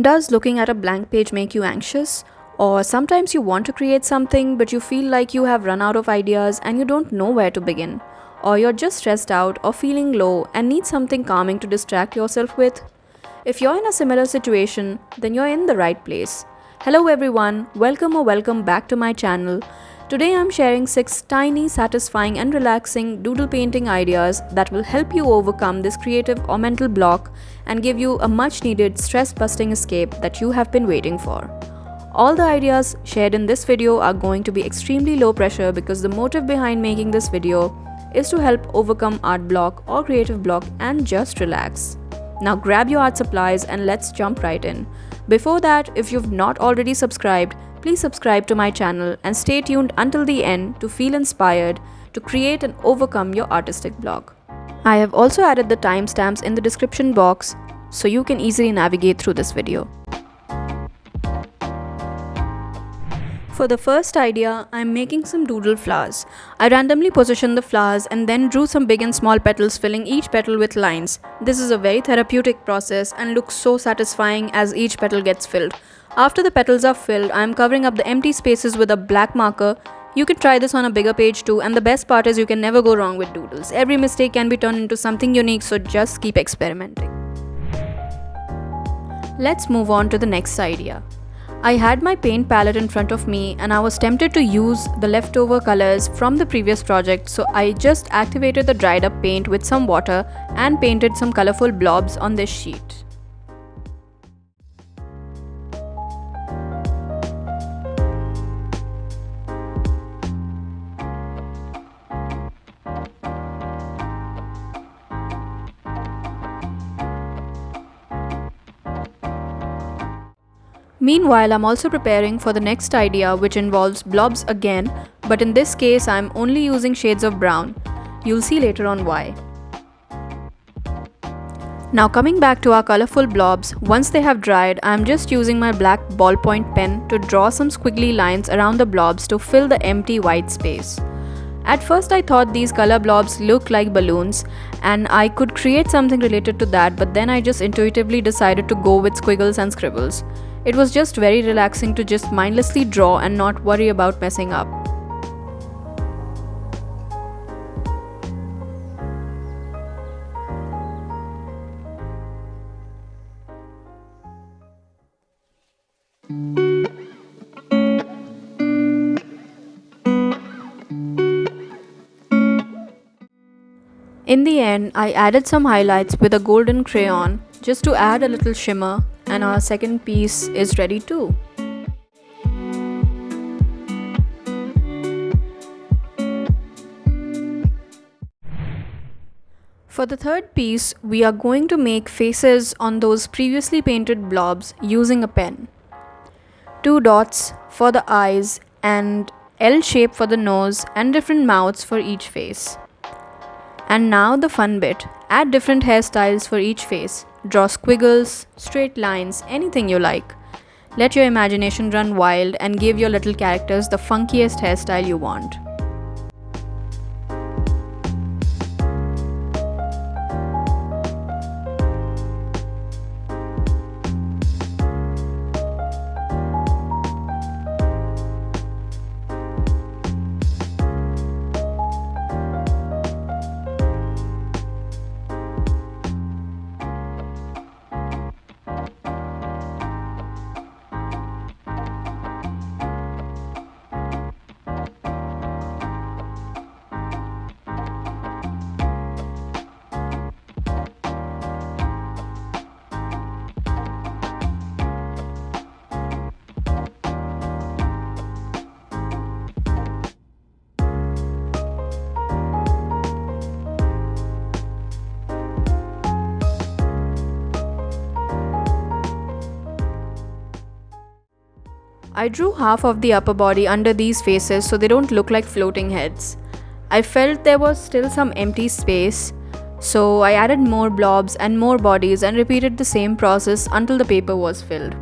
Does looking at a blank page make you anxious? Or sometimes you want to create something but you feel like you have run out of ideas and you don't know where to begin? Or you're just stressed out or feeling low and need something calming to distract yourself with? If you're in a similar situation, then you're in the right place. Hello everyone, welcome back to my channel. Today I'm sharing 6 tiny, satisfying and relaxing doodle painting ideas that will help you overcome this creative or mental block and give you a much needed stress busting escape that you have been waiting for. All the ideas shared in this video are going to be extremely low pressure because the motive behind making this video is to help overcome art block or creative block and just relax. Now grab your art supplies and let's jump right in. Before that, if you've not already subscribed, please subscribe to my channel and stay tuned until the end to feel inspired to create and overcome your artistic block. I have also added the timestamps in the description box so you can easily navigate through this video. For the first idea, I am making some doodle flowers. I randomly positioned the flowers and then drew some big and small petals, filling each petal with lines. This is a very therapeutic process and looks so satisfying as each petal gets filled. After the petals are filled, I am covering up the empty spaces with a black marker. You can try this on a bigger page too, and the best part is you can never go wrong with doodles. Every mistake can be turned into something unique, so just keep experimenting. Let's move on to the next idea. I had my paint palette in front of me and I was tempted to use the leftover colors from the previous project, so I just activated the dried up paint with some water and painted some colorful blobs on this sheet. Meanwhile, I'm also preparing for the next idea, which involves blobs again, but in this case I'm only using shades of brown. You'll see later on why. Now coming back to our colorful blobs, once they have dried, I'm just using my black ballpoint pen to draw some squiggly lines around the blobs to fill the empty white space. At first I thought these color blobs looked like balloons and I could create something related to that, but then I just intuitively decided to go with squiggles and scribbles. It was just very relaxing to just mindlessly draw and not worry about messing up. In the end, I added some highlights with a golden crayon just to add a little shimmer, and our second piece is ready too. For the third piece, we are going to make faces on those previously painted blobs using a pen. 2 dots for the eyes and L shape for the nose and different mouths for each face. And now the fun bit, add different hairstyles for each face. Draw squiggles, straight lines, anything you like. Let your imagination run wild and give your little characters the funkiest hairstyle you want. I drew half of the upper body under these faces so they don't look like floating heads. I felt there was still some empty space, so I added more blobs and more bodies and repeated the same process until the paper was filled.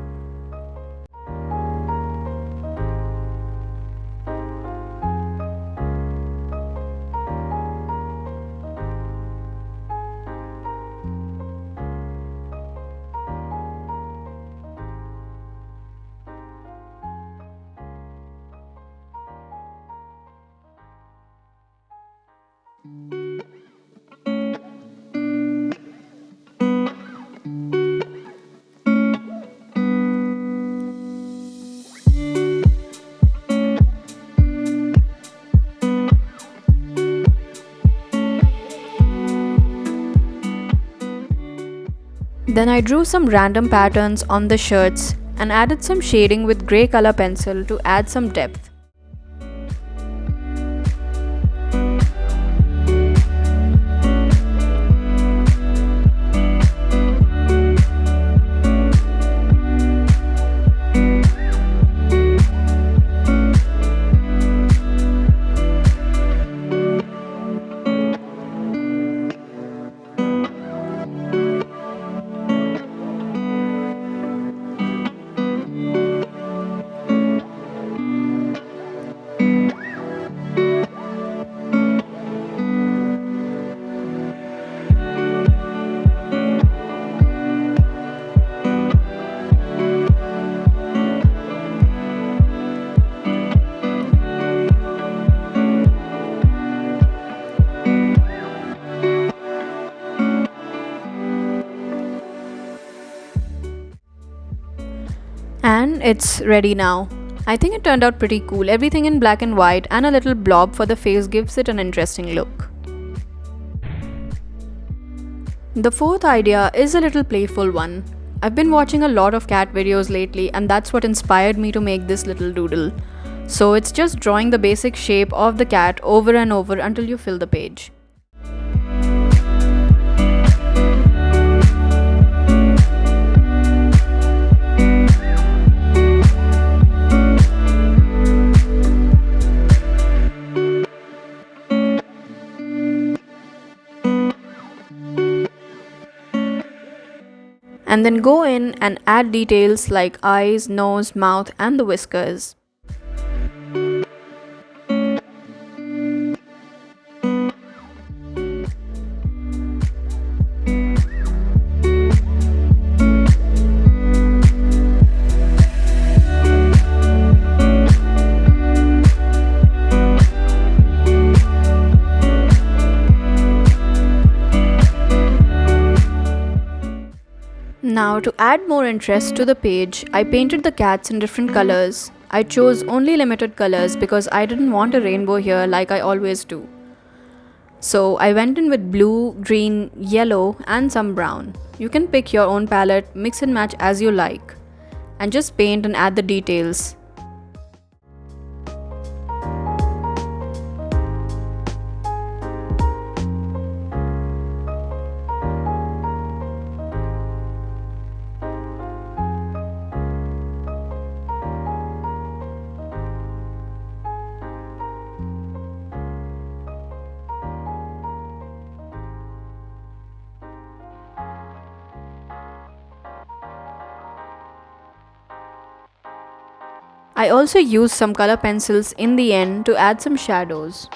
Then I drew some random patterns on the shirts and added some shading with grey color pencil to add some depth. And it's ready now. I think it turned out pretty cool. Everything in black and white and a little blob for the face gives it an interesting look. The fourth idea is a little playful one. I've been watching a lot of cat videos lately and that's what inspired me to make this little doodle. So it's just drawing the basic shape of the cat over and over until you fill the page. And then go in and add details like eyes, nose, mouth, and the whiskers. Now to add more interest to the page, I painted the cats in different colors. I chose only limited colors because I didn't want a rainbow here like I always do. So I went in with blue, green, yellow and some brown. You can pick your own palette, mix and match as you like. And just paint and add the details. I also used some color pencils in the end to add some shadows.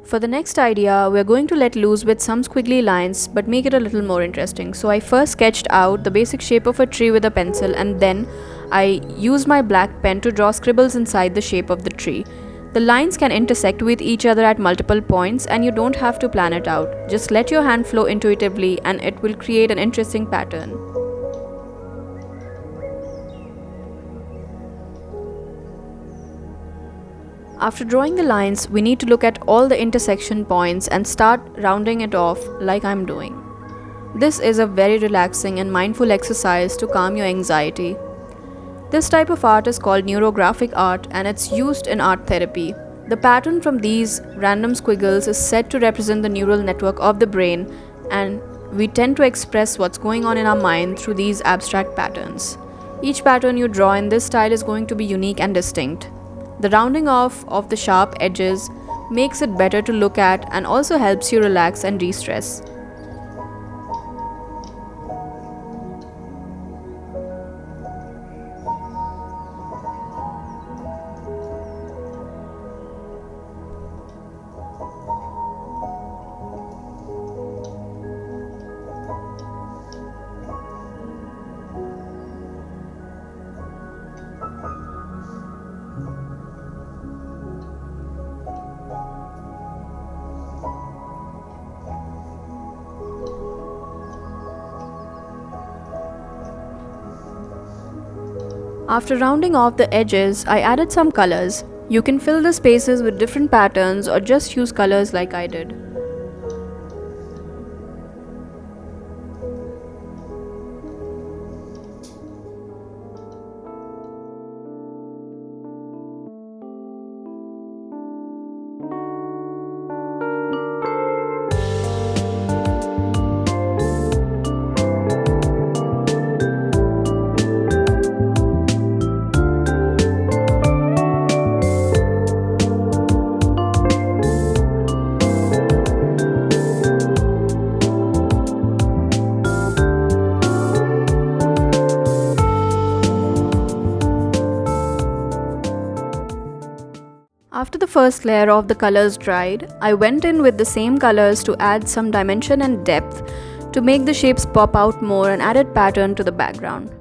For the next idea, we're going to let loose with some squiggly lines but make it a little more interesting. So I first sketched out the basic shape of a tree with a pencil and then I used my black pen to draw scribbles inside the shape of the tree. The lines can intersect with each other at multiple points and you don't have to plan it out. Just let your hand flow intuitively and it will create an interesting pattern. After drawing the lines, we need to look at all the intersection points and start rounding it off like I'm doing. This is a very relaxing and mindful exercise to calm your anxiety. This type of art is called neurographic art and it's used in art therapy. The pattern from these random squiggles is said to represent the neural network of the brain, and we tend to express what's going on in our mind through these abstract patterns. Each pattern you draw in this style is going to be unique and distinct. The rounding off of the sharp edges makes it better to look at, and also helps you relax and de-stress. After rounding off the edges, I added some colors. You can fill the spaces with different patterns or just use colors like I did. After the first layer of the colors dried, I went in with the same colors to add some dimension and depth to make the shapes pop out more and added pattern to the background.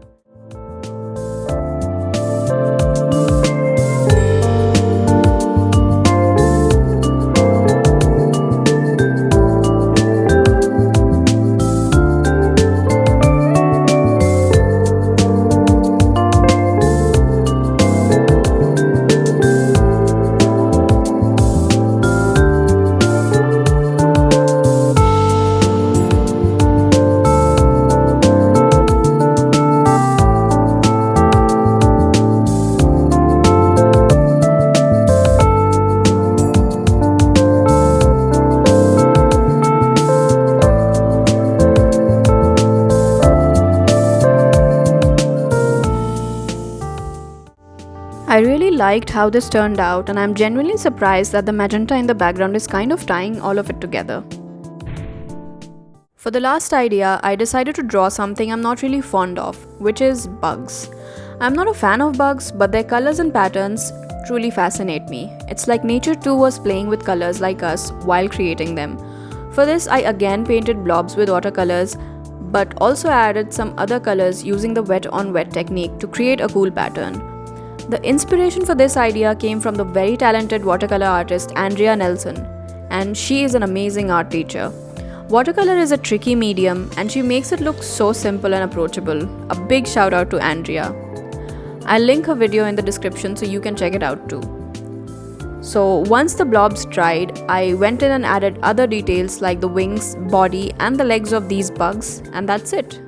I really liked how this turned out, and I'm genuinely surprised that the magenta in the background is kind of tying all of it together. For the last idea, I decided to draw something I'm not really fond of, which is bugs. I'm not a fan of bugs, but their colors and patterns truly fascinate me. It's like nature too was playing with colors like us while creating them. For this, I again painted blobs with watercolors, but also added some other colors using the wet on wet technique to create a cool pattern. The inspiration for this idea came from the very talented watercolor artist Andrea Nelson, and she is an amazing art teacher. Watercolor is a tricky medium and she makes it look so simple and approachable. A big shout out to Andrea. I'll link her video in the description so you can check it out too. So once the blobs dried, I went in and added other details like the wings, body and the legs of these bugs, and that's it.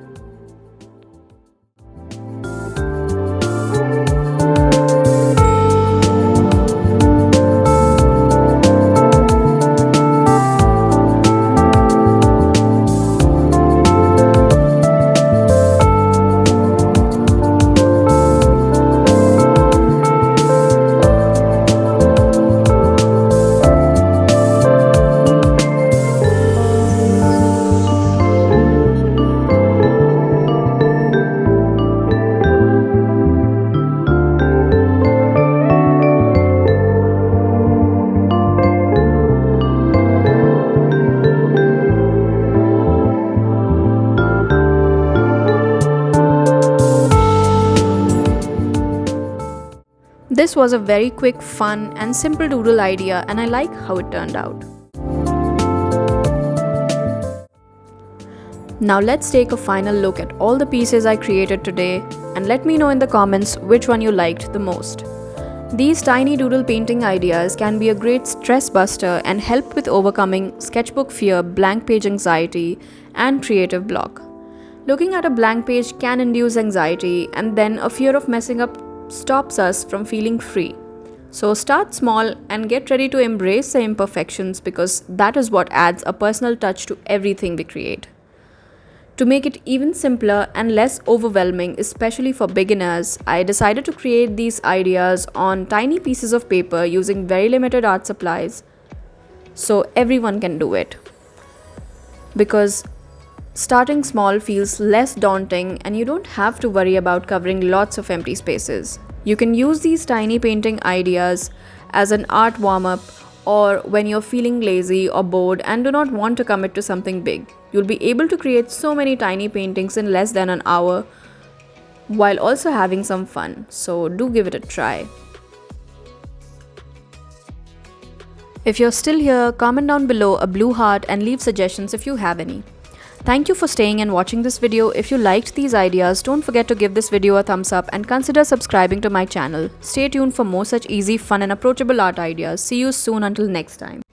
This was a very quick, fun and simple doodle idea, and I like how it turned out. Now let's take a final look at all the pieces I created today and let me know in the comments which one you liked the most. These tiny doodle painting ideas can be a great stress buster and help with overcoming sketchbook fear, blank page anxiety and creative block. Looking at a blank page can induce anxiety, and then a fear of messing up stops us from feeling free. So start small and get ready to embrace the imperfections, because that is what adds a personal touch to everything we create. To make it even simpler and less overwhelming, especially for beginners, I decided to create these ideas on tiny pieces of paper using very limited art supplies. so everyone can do it. Because starting small feels less daunting and you don't have to worry about covering lots of empty spaces. You can use these tiny painting ideas as an art warm up or when you're feeling lazy or bored and do not want to commit to something big. You'll be able to create so many tiny paintings in less than an hour while also having some fun. So do give it a try. If you're still here, comment down below a blue heart and leave suggestions if you have any. Thank you for staying and watching this video. If you liked these ideas, don't forget to give this video a thumbs up and consider subscribing to my channel. Stay tuned for more such easy, fun and approachable art ideas. See you soon until next time.